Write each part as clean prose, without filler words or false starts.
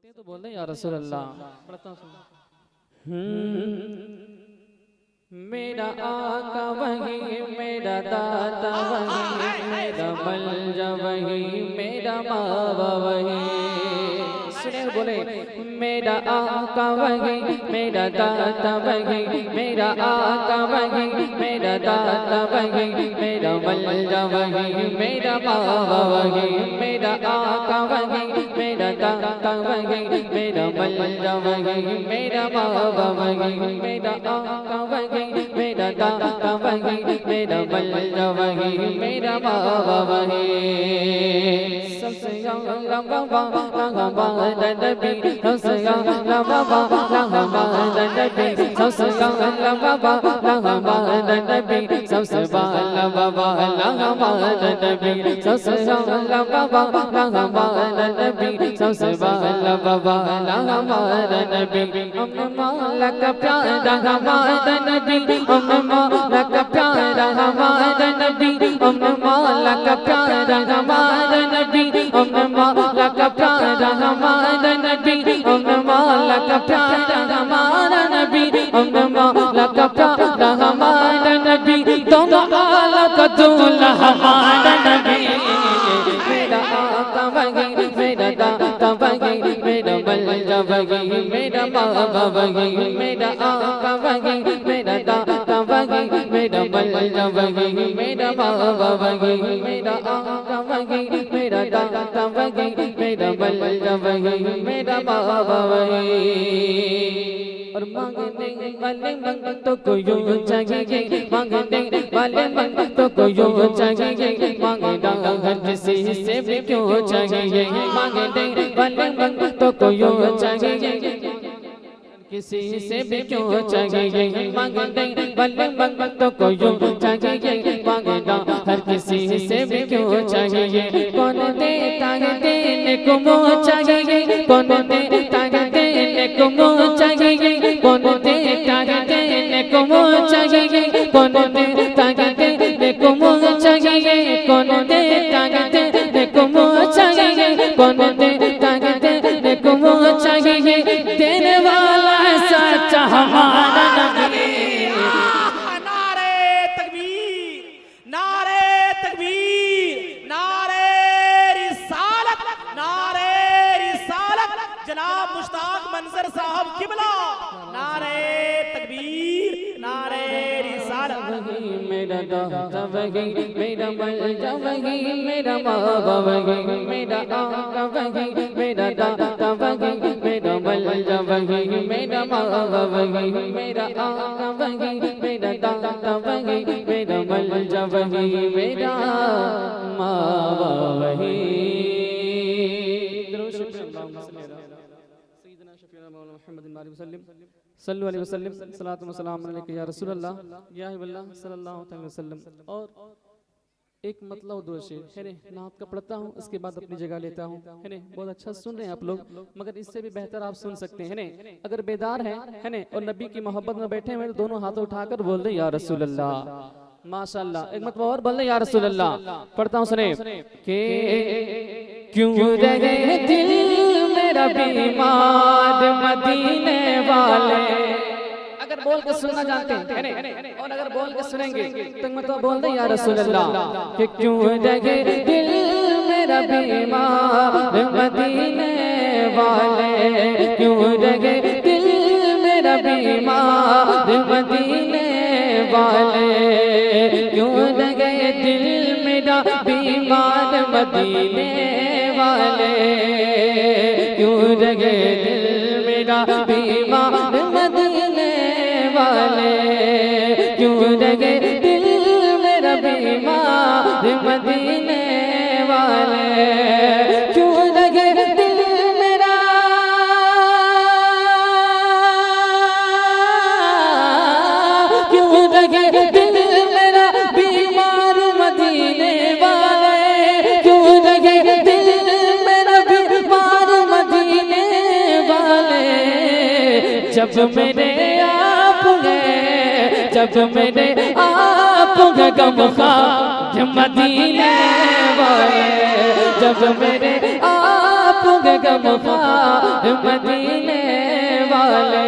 सकते हैं तो बोल दें या रसूल अल्लाह। पढ़ता हूँ। मेरा आका वही, मेरा दाता वही, मेरा मलजा वही, मेरा मावा वही। सुने बोले, मेरा आका वही, मेरा दाता वही, मेरा आका वही, मेरा दाता वही, मेरा मलजा वही, मेरा मावा वही। मेरा आका वही, मेरा दाता वही, मेरा मलजा वही, मेरा मावा वही। मेरा आका वही, मेरा दाता वही, मेरा मलजा वही, मेरा मावा वही। सबसे लंबा नबी, सबसे लंबा नबी, सबसे लंबा नबी, सबसे लंबा नबी, सबसे लंबा नबी, सबसे लंबा नबी। हमने मौला का प्यारा हमारा नबी, हमने मौला का प्यारा हमारा नबी, हमने मौला का प्यारा हमारा नबी, हमने मौला का प्यारा हमारा नबी, हमने मौला का प्यारा हमारा नबी, हमने मौला का प्यारा हमारा नबी, दोनों आला का दूल्हा हमारा नबी। मेरा आका वही, मेरा दाता वही, मेरा मलजा वही, मेरा मावा वही। मेरा आका वही, मेरा दाता वही, मेरा मलजा वही, मेरा मावा वही। मेरा आका वही, मेरा दाता वही, मेरा मलजा वही, मेरा मावा वही। और मांगने वाले मंगतों को यूं चाहिए, मांगने वाले मंगतों को यूं चाहिए, मांगना हर किसी से भी क्यों चाहिए। मांगने वाले मंगतों को यूं चाहिए, किसी से भी क्यों चाहिए। मांगने वाले मंगतों को यूं चाहिए, मांगना हर किसी से भी क्यों चाहिए। कौन देता है देने को मोह चाहिए, कौन देता है देने को मोह चाहिए, कौन देता है देने को मोह चाहिए, कौन देता है देने को मोह चाहिए, कौन देता है देने को मोह चाहिए, कौन देता है देने को मोह चाहिए। देने वाला है सच्चा हमारा नबी। नारे तकबीर, नारे तकबीर, नारे रिसालत, नारे रिसालत, जनाब मुश्ताक मंजर साहब किबला। नारे तकबीर, नारे रिसालत। मेरा दाता वही, मेरा मलजा वही, मेरा मावा वही। मेरा आका वही, मेरा दाता वही, मेरा मलजा वही, मेरा मावा वही। मेरा आका वही, मेरा दाता वही, मेरा मलजा वही, मेरा मावा वही। सल्लल्लाहु अलैहि वसल्लम, सलातो व सलाम अलैका या रसूल अल्लाह, या हबीबल्लाह सल्लल्लाहु अलैहि वसल्लम। और एक मतलब दो शेर है ने नात का पढ़ता हूँ, उसके बाद अपनी जगह लेता हूँ, है ने। बहुत अच्छा सुन रहे हैं आप लोग, मगर इससे भी बेहतर आप सुन सकते हैं ने अगर बेदार हैं, है ने, और नबी की मोहब्बत में बैठे हुए तो दोनों हाथ उठाकर बोल दे या रसूल अल्लाह। माशाअल्लाह। एक मतलब और बोल दे या रसूल अल्लाह। पढ़ता हूँ सुने के क्यों रहे दिल मेरा बीमार मदीने वाले। अगर बोल के सुनना जानते हैं, और अगर बोल के सुनेंगे तो मतलब बोल दे या रसूल अल्लाह कि क्यों रहे दिल मेरा बीमार मदीने वाले, क्यों रहे दिल मेरा बीमार मदीने वाले, क्यों रहे दिल मेरा बीमार मदीने वाले, क्यों रहे दिल मेरा बीमार मदीने वाले, क्यों रहे दिल मेरा बीमार मदीने वाले, क्यों रहे दिल मेरा, क्यों रहे दिल मेरा बीमार मदीने वाले, क्यों रहे दिल मेरा बीमार मदीने वाले। जब मेरे आप गए, जब मेरे आप गए गमखार मदीने वाले, जब मेरे आप गमखार मदीने वाले,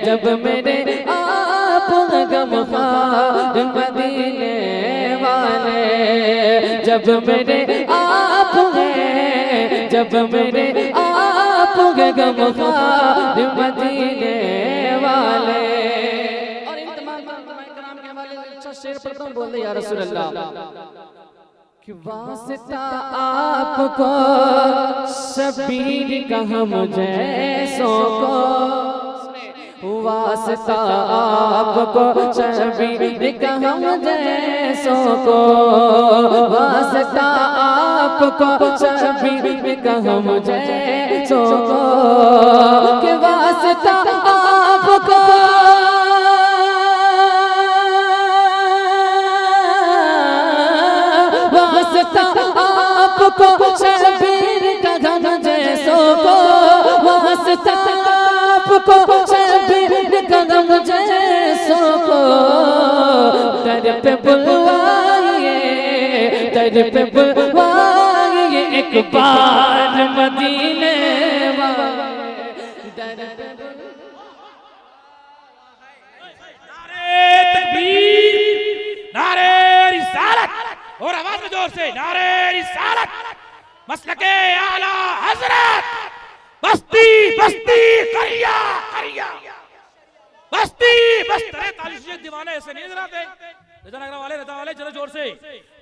जब मेरे आप गमखार मदीने वाले, जब मेरे आप हैं, जब मेरे आप गमखार मदीने वाले। और इन तमाम कराम के हवाले से अच्छा शेर पढ़ता हूँ, बोल दे या रसूल अल्लाह कि वास्ता आपको शबीर का हम जैसों को, वास्ता आपको शबीर का हम जैसों को, वास्ता आपको शबीर का हम जैसों को, कि वास्ता आपको आपको शबीर का हम जैसों को, वास्ता आपको शबीर का हम जैसों को, दर पे बुलवाइए, दर पे बुलवाइए एक बार मदीने वाले, दर पे नारे तकबीर, नारे रिसालत, और आवाज में जोर से नारे रिसालत, मसलके आला हजरत, बस्ती बस्ती करिया करिया, बस्ती बस्ती। अरे तालिश दीवाने ऐसे नहीं नजराते, रहता वाले चलो जोर से,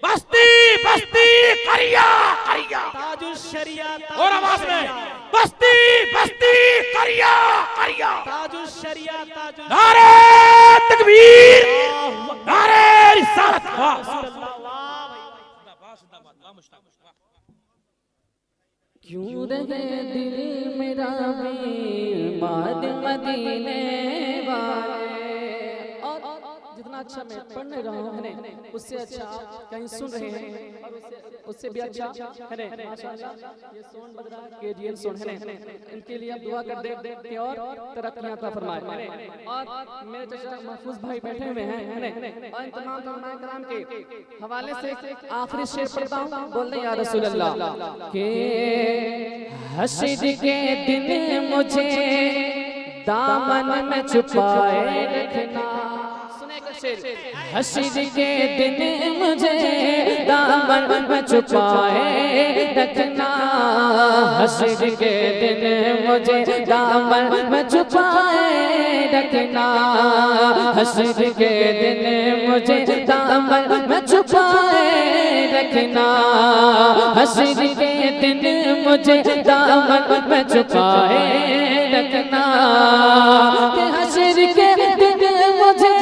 बस्ती बस्ती करिया करिया, ताजुल शरिया, और आवाज में बस्ती बस्ती करिया करिया, ताजुल शरिया, ताजुल। नारे तकबीर, नारे रिसालत, क्यों रहे दिल मेरा बीमार मदीने वाले। और जितना अच्छा मैं पढ़ने रहा हूँ उससे अच्छा आप कहीं सुन रहे हैं, उससे भी अच्छा है ना माशाअल्लाह। ये सोन बदरा केजीएल सोन है, इनके लिए आप दुआ कर दे और तरक्की अता फरमाए। और मेरे चाचा महफूज भाई बैठे हुए हैं और इन तमाम कराम के हवाले से आखिरी शेर पढ़ता हूँ, बोल दे या रसूल अल्लाह के हश्र के दिन मुझे दामन में छुपाए रखना। हश्र के दिन मुझे दामन में छुपाए रखना, हश्र के दिन मुझे दामन में छुपाए रखना, हश्र के दिन मुझे दामन में छुपाए रखना, हश्र के दिन मुझे दामन में छुपाए रखना, हश्र के दिन मुझे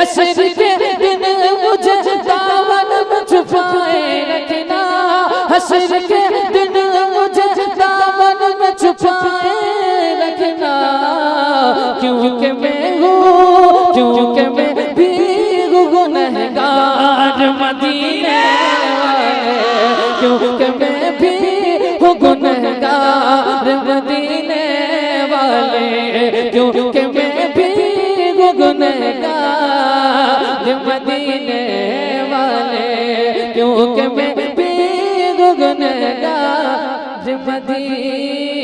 हश्र के दिन मुझे दामन में छुपाए रखना, हश्र के दिन मुझे दामन में छुपाए रखना, क्योंकि मैं हूँ, क्योंकि मैं भी गुनहगार मदीने वाले, क्योंकि मैं भी हूँ गुनहगार मदीने वाले, क्योंकि मैं भी गुनहगार मदीने वाले, क्योंकि मैं भी गुनहगार मदीने